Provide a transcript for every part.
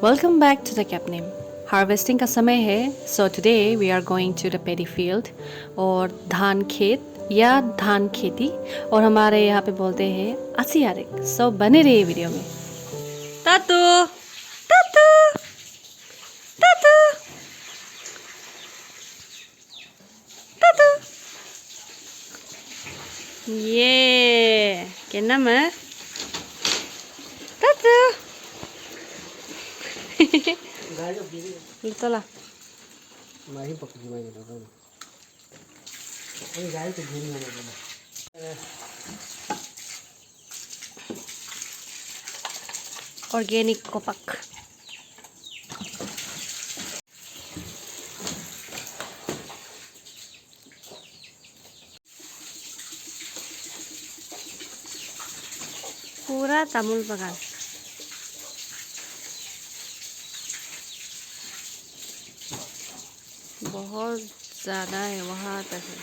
Welcome back to the KEPNIM. Harvesting का समय है, so today we are going to the paddy field और धान खेत या धान खेती, और हमारे यहाँ पे बोलते हैं ARIK. सो बने रहिए वीडियो में. तातू तातू तातू तातू ये क्या नाम है? तातू Betul lah. Main pakai gimana gitu kan? Ini gaya tuh gini mana? Organic kopak. Pura tamul bagan. बहुत ज़्यादा है, वहाँ तक है.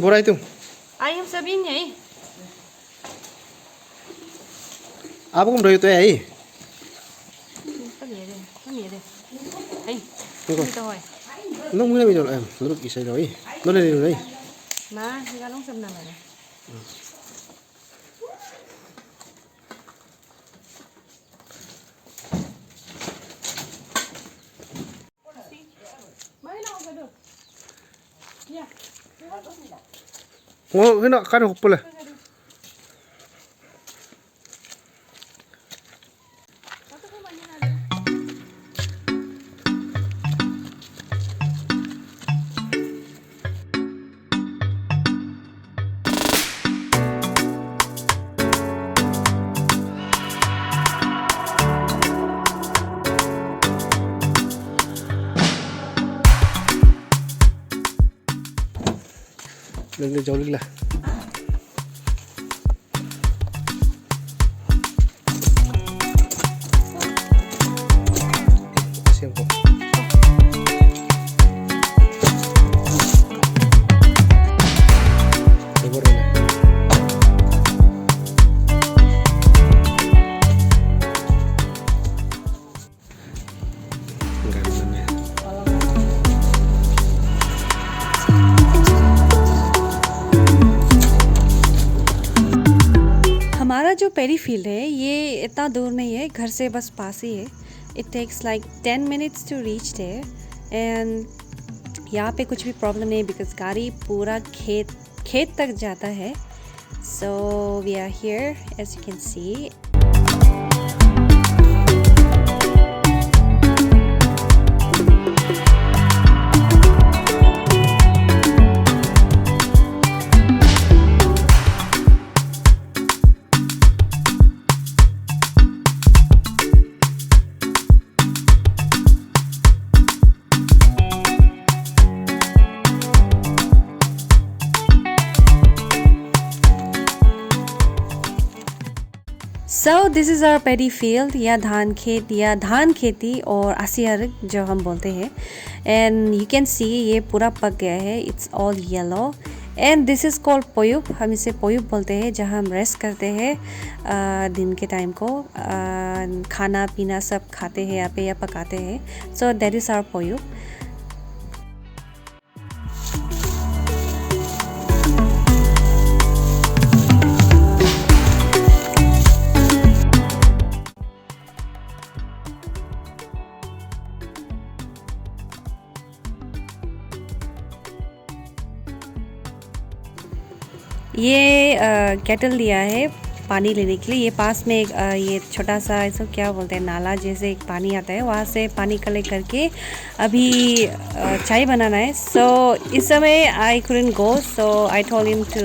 Borai itu. Ayam Sabine है. Apa kamu beri itu ya? Kan ये दे. Hey. Itu है. Nong mula video em, lurus kisah itu. Nong ini dulu. Nah, sekarang sebenarnya. Oh, kena kan hopul lah. Lagi jauh lagi lah. हमारा जो पेडी field है ये इतना दूर नहीं है, घर से बस पास ही है. It takes like 10 minutes to reach there. And यहाँ पे कुछ भी प्रॉब्लम नहीं बिकॉज गाड़ी पूरा खेत तक जाता है. So we are here as you can see. So this is our paddy field या धान खेत या धान खेती और ARIK जो हम बोलते हैं. And you can see ये पूरा पक गया है. It's all yellow. And this is called पोयुप. हम इसे पोयुप बोलते हैं जहाँ हम रेस्ट करते हैं दिन के टाइम को. खाना पीना सब खाते हैं यहाँ पे या पकाते हैं. So that is our पोयुप. ये केटल दिया है पानी लेने के लिए. ये पास में एक ये छोटा सा इसको क्या बोलते हैं, नाला जैसे एक पानी आता है, वहाँ से पानी कलेक्ट करके अभी चाय बनाना है. सो इस समय आई couldn't go, so I told him to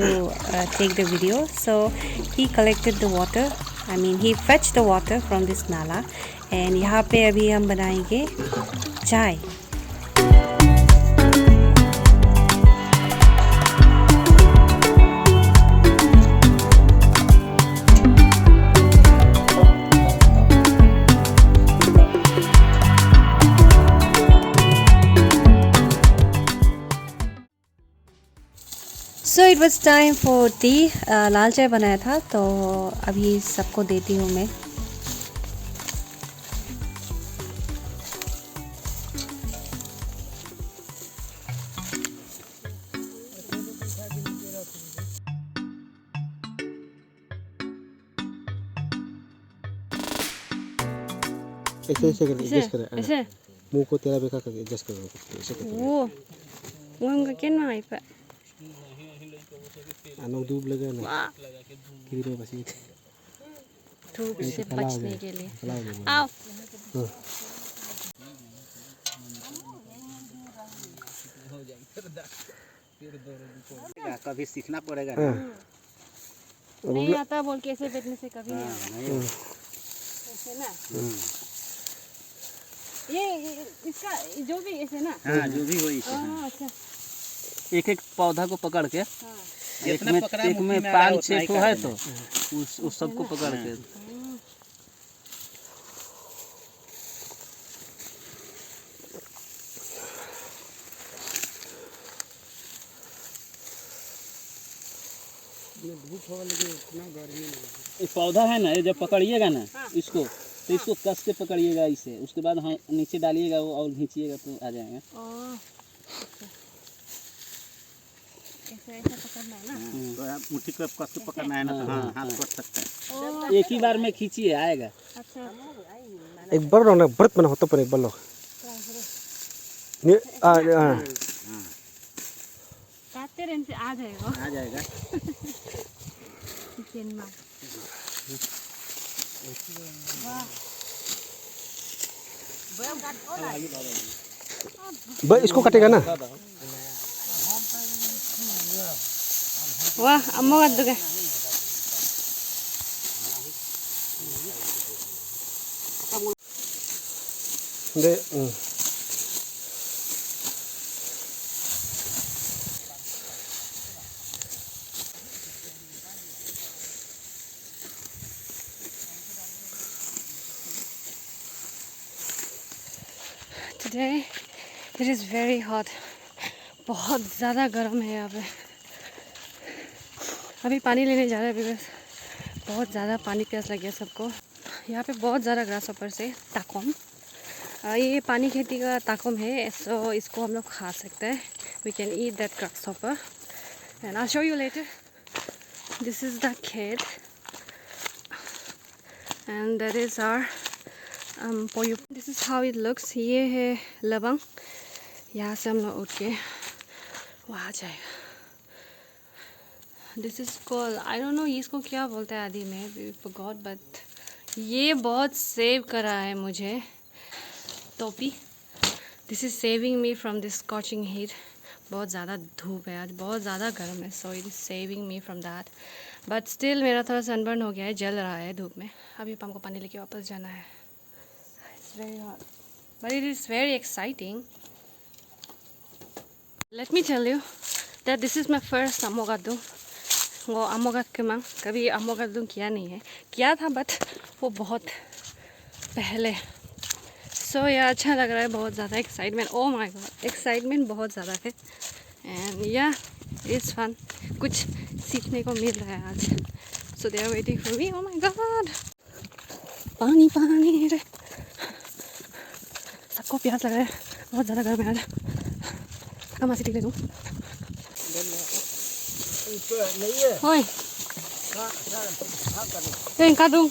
take the video. So he collected the water, I mean he fetched the water from this nala. And यहाँ पे अभी हम बनाएंगे चाय. So it was time for tea. लाल चाय बनाया था तो अभी सबको देती हूँ मैं. ऐसे ऐसे कर एडजस्ट कर। ऐसे मुंह को तेरा बेका करके एडजस्ट कर ऐसे कर। वो हमका क्या ना आई पे अनोक धूप लगा ना किधर बस ये धूप से बचने के लिए। चला हो गया। आओ कभी सीखना पड़ेगा। नहीं आता बोल के ऐसे बैठने से कभी नहीं होगा। ऐसे ना ये इसका जो भी ऐसे ना। हाँ जो भी हो इसे। अच्छा एक एक पौधा को पकड़ के हाँ। एक में 5-6 ठो है तो उस सबको पकड़ के। ये पौधा है ना, ये जब पकड़िएगा ना इसको तो इसको कस के पकड़िएगा इसे, उसके बाद हाँ नीचे डालिएगा वो और खींचिएगा तो आ जाएगा। ऐसे पकड़ना है ना। तो आप मुट्ठी को कस के पकड़ना है ना तो हाँ हाथ कट सकता है। एक ही बार में खींचिए आएगा। अच्छा एक बार ना व्रत बना होता पर एक बार लो काटते रहने से आ जाएगा। आ जाएगा। किचन में भाई इसको काटेगा ना। वाह अम्मा का दुगे दे Today it is very hot. बहुत ज़्यादा गर्म है यहाँ पे। अभी पानी लेने जा रहे हैं बिकॉज बहुत ज़्यादा पानी प्यास लग गया सबको। यहाँ पे बहुत ज़्यादा ग्रास ऊपर से ताकोम, ये पानी खेती का ताकोम है, सो इसको हम लोग खा सकते हैं। We can eat that grass ऊपर and I show you later. This is the khet and that is our पोयू। This is how it looks. ये है लवंग, यहाँ से हम लोग उठ के वहाँ जाएगा। This is call I don't know इसको क्या बोलते हैं आदि में फॉरगॉट, बट ये बहुत सेव करा है मुझे टोपी। This is saving me from this scorching heat. बहुत ज़्यादा धूप है आज, बहुत ज़्यादा गर्म है, so it is saving me from that. But still मेरा थोड़ा सनबर्न हो गया है, जल रहा है धूप में। अभी हमको पानी लेके वापस जाना है। It's very hot but it is very exciting. Let me tell you that this is my first अमोगादू। वो अमोगाद के मांग कभी अमोगादू किया नहीं है, किया था बट वो बहुत पहले। सो ये अच्छा लग रहा है, बहुत ज़्यादा excitement. O my God excitement बहुत ज़्यादा है एंड या इट्स फन। कुछ सीखने को मिल रहा है आज। So they are waiting for me. Oh my god पानी पानी रे, सबको प्यास लग रहा है, बहुत ज़्यादा गर्म है आज। हम आसी ले दूँ होय tên cá dung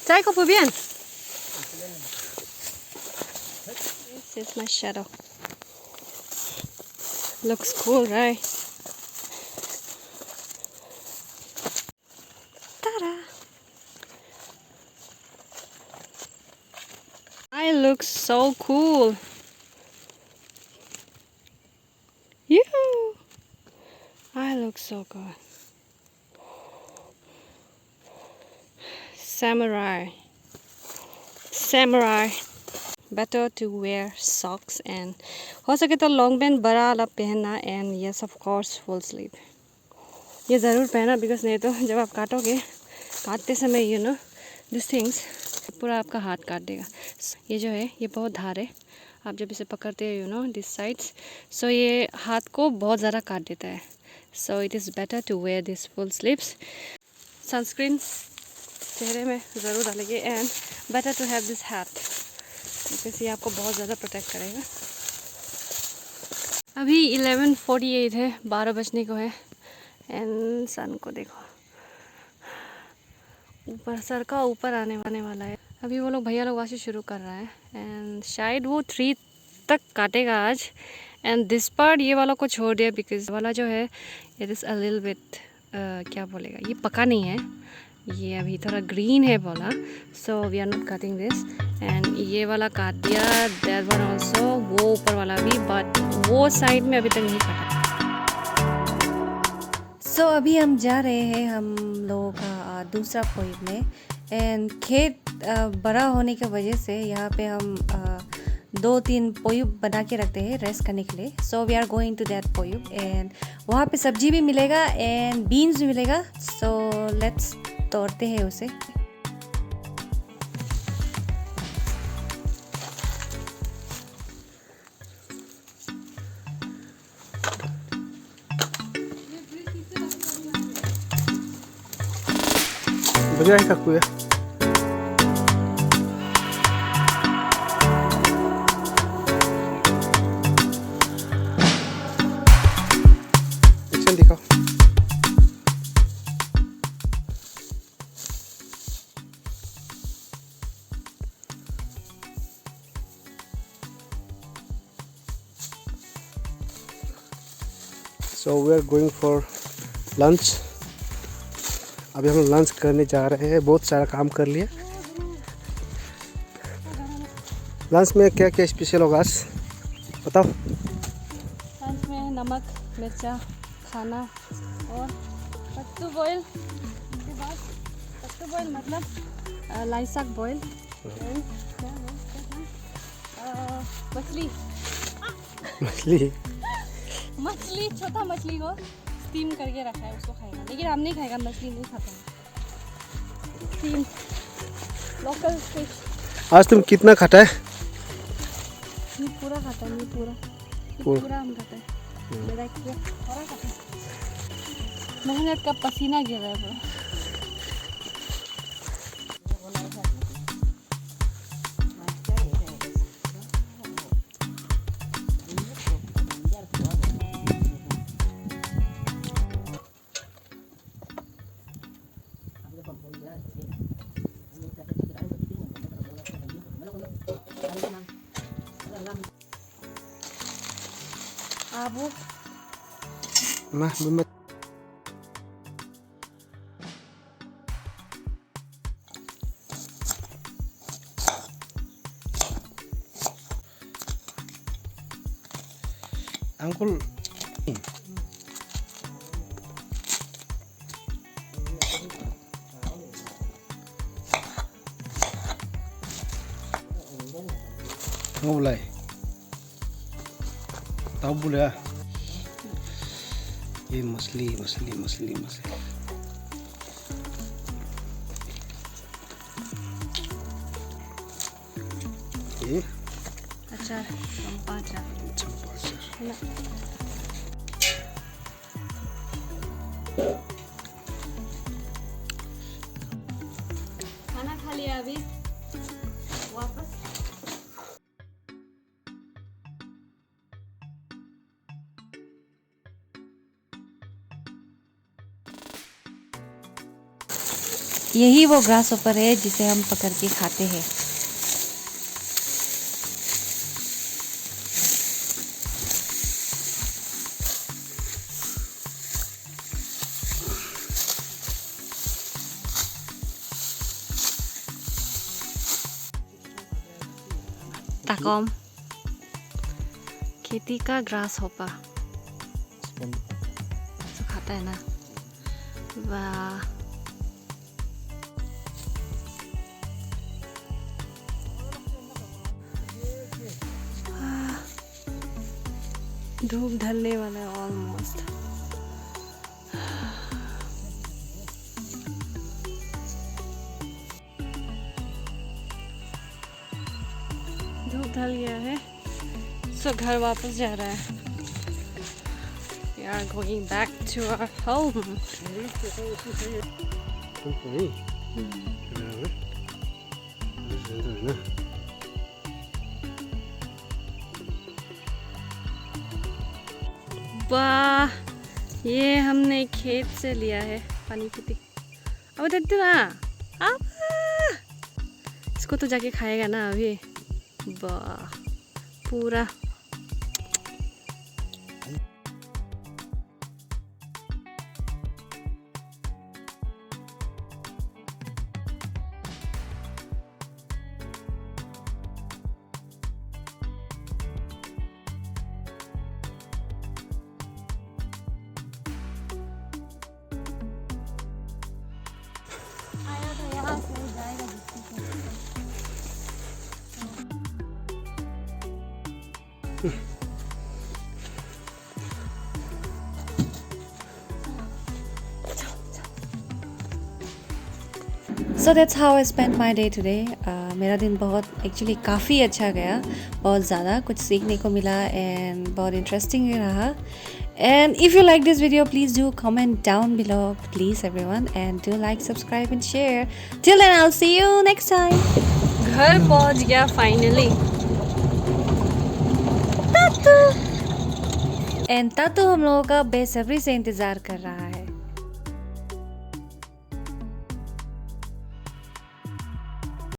trái có phơi biển. This is my shadow. Looks cool, right? Ta-da! I look so cool. I look so good. Samurai. Better to wear socks and हो सके तो लॉन्ग पैंट बड़ा वाला पहनना and yes of course full sleeve ये ज़रूर पहना because नहीं तो जब आप काटोगे, काटते समय यू नो दिस थिंग्स पूरा आपका हाथ काट देगा। ये जो है ये बहुत धार है, आप जब इसे पकड़ते हो you know this sides, so ये हाथ को बहुत ज़्यादा काट देता है। So it is better to wear this full sleeves. Sunscreen चेहरे में ज़रूर डालेंगे and better to have this hat because ये आपको बहुत ज़्यादा प्रोटेक्ट करेगा। अभी 11:48 है, 12 बजने को है एंड सन को देखो ऊपर सर का ऊपर आने वाला है। अभी वो लोग भैया लोग वहाँ से शुरू कर रहा है एंड शायद वो 3 तक काटेगा आज। एंड दिस पार्ट ये वाला को छोड़ दिया बिकॉज वाला जो है it is a little bit क्या बोलेगा, ये पका नहीं है, ये अभी थोड़ा ग्रीन है बोला, so we are not cutting this. And ये वाला काट दिया, दैट वन ऑल्सो, वो ऊपर वाला भी, बट वो साइड में अभी तक नहीं काटा। सो अभी हम जा रहे हैं हम लोगों का दूसरा पॉइंट में। एंड खेत बड़ा होने की वजह से यहाँ पे हम 2-3 पोयुब बना के रखते हैं रेस्ट करने के लिए। So we are going to that पोयुब एंड वहाँ पे सब्जी भी मिलेगा एंड बीन्स भी मिलेगा। सो लेट्स तोड़ते हैं उसे। बढ़िया है काकू है। एक्शन दिखाओ। So we are going for lunch। अभी हम लंच करने जा रहे हैं, बहुत सारा काम कर लिया। लंच में क्या क्या स्पेशल होगा आज बताओ। लंच में नमक मिर्चा खाना और कट्टू बॉयल, उसके बाद कट्टू बॉयल मतलब लाई साग बॉयल, मछली मछली मछली छोटा मछली को स्टीम करके रखा है, उसको खाएगा, लेकिन हम नहीं खाएगा, मछली नहीं खाता है। Steam local fish. आज तुम कितना खाता है? ये पूरा खाता है, ये पूरा हम खाता है। मेरा एक पूरा खाता है। मेहनत का पसीना गिर रहा है पूरा। Abu Nah, belum. Angkul. Mulai. Tahu boleh ya? ये मछली मछली मछली मछली ये अचार, चंपा अचार। खाना खा लिया अभी वापस। यही वो ग्रास ऊपर है जिसे हम पकड़ के खाते हैं। ताकॉम खेती का ग्रास होपा तो खाता है ना। वाह, धूप ढलने वाला है ऑलमोस्ट। धूप ढल गया है, सो घर वापस जा रहा है। We are going back to our home. वाह, ये हमने खेत से लिया है पानी पीती। अब देते ना इसको तो जाके खाएगा ना अभी। वाह पूरा So that's how I spent my day today. मेरा दिन बहुत एक्चुअली काफ़ी अच्छा गया, बहुत ज़्यादा कुछ सीखने को मिला एंड बहुत इंटरेस्टिंग भी रहा. And if you like this video, please do comment down below, please everyone, and do like, subscribe and share. Till then, I'll see you next time. घर पहुंच गया finally. तातू. And तातू हम लोगों का बेसब्री से इंतज़ार कर रहा है.